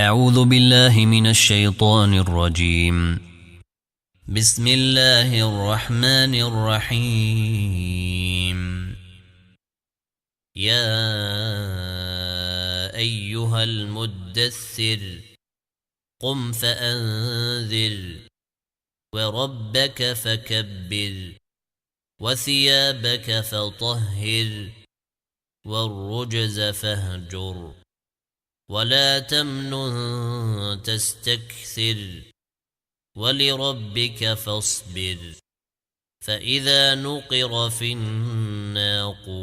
أعوذ بالله من الشيطان الرجيم. بسم الله الرحمن الرحيم. يا أيها المدثر قم فأنذر وربك فكبر وثيابك فطهر والرجز فاهجر ولا تمنن تستكثر ولربك فاصبر فإذا نقر في الناقور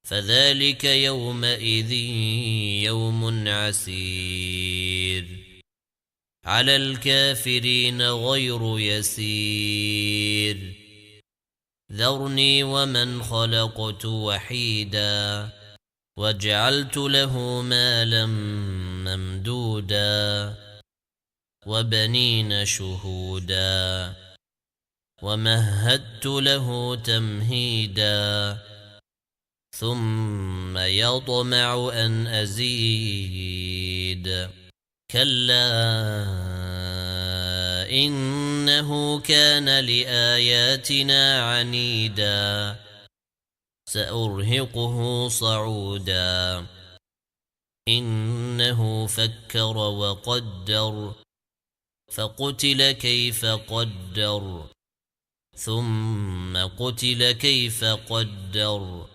فذلك يومئذ يوم عسير على الكافرين غير يسير ذرني ومن خلقت وحيدا وجعلت له مالا ممدودا وبنين شهودا ومهدت له تمهيدا ثم يطمع أن أزيد كلا إنه كان لآياتنا عنيدا سأرهقه صعودا إنه فكر وقدر فقتل كيف قدر ثم قتل كيف قدر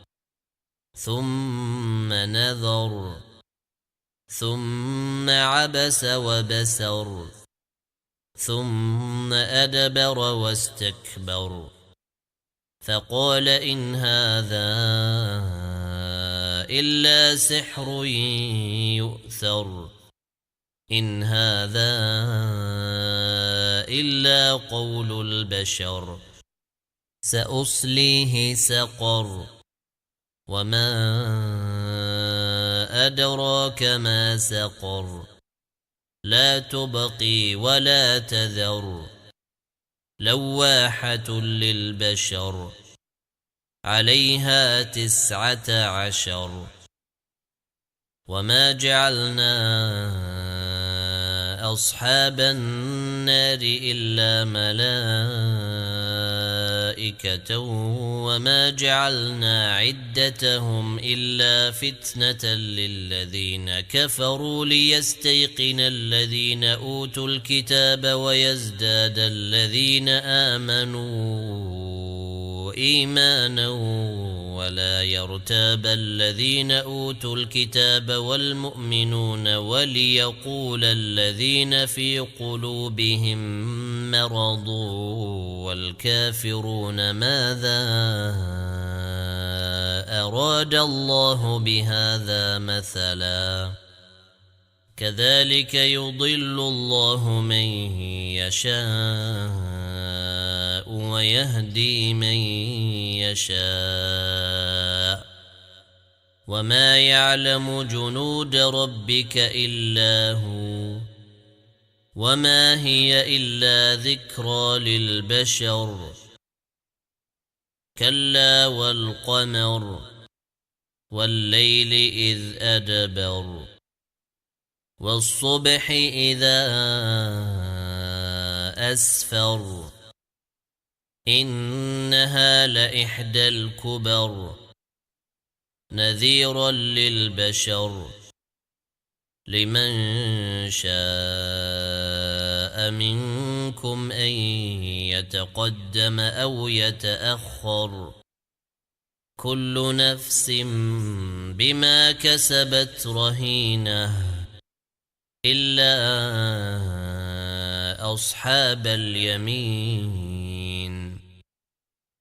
ثم نذر ثم عبس وبسر ثم أدبر واستكبر فقال إن هذا إلا سحر يؤثر إن هذا إلا قول البشر سأصليه سقر وما أدراك ما سقر لا تبقي ولا تذر لواحة للبشر عليها 19 وما جعلنا أصحاب النار إلا ملائكة وما جعلنا عدتهم إلا فتنة للذين كفروا ليستيقن الذين أوتوا الكتاب ويزداد الذين آمنوا إيمانا ولا يرتاب الذين أوتوا الكتاب والمؤمنون وليقول الذين في قلوبهم مرض والكافرون ماذا أراد الله بهذا مثلا كذلك يضل الله من يشاء ويهدي من يشاء وما يعلم جنود ربك إلا هو وما هي إلا ذكرى للبشر كلا والقمر والليل إذ أدبر والصبح إذا أسفر إنها لإحدى الكبر نذيرا للبشر لمن شاء منكم أن يتقدم أو يتأخر كل نفس بما كسبت رهينة إلا أصحاب اليمين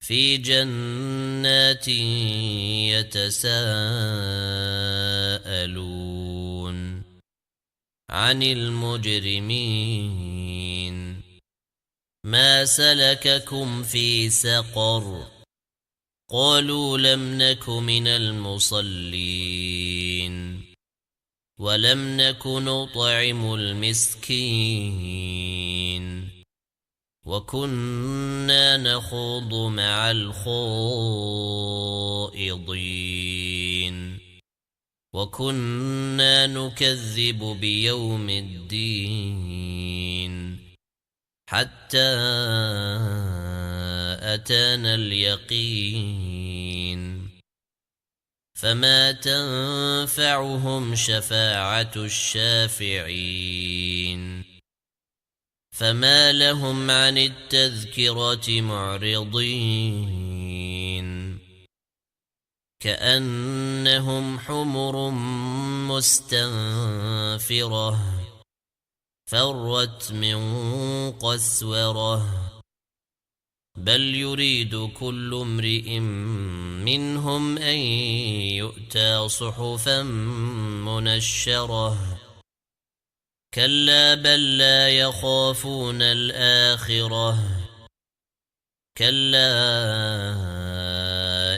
في جنات يتساءلون عن المجرمين ما سلككم في سقر قالوا لم نك من المصلين ولم نك نطعم المسكين وكنا نخوض مع الخائضين وكنا نكذب بيوم الدين حتى أتانا اليقين فما تنفعهم شفاعة الشافعين فما لهم عن التذكرة معرضين كأنهم حمر مستنفرة فرت من قسورة بل يريد كل امرئ منهم أن يؤتى صحفا منشرة كلا بل لا يخافون الآخرة كلا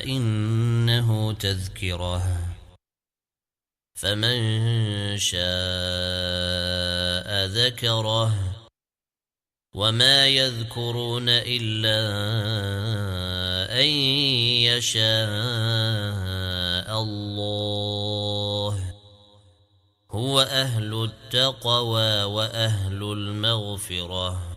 إنه تذكرة فمن شاء ذكره وما يذكرون إلا أن يشاء الله هو أهل التقوى وأهل المغفرة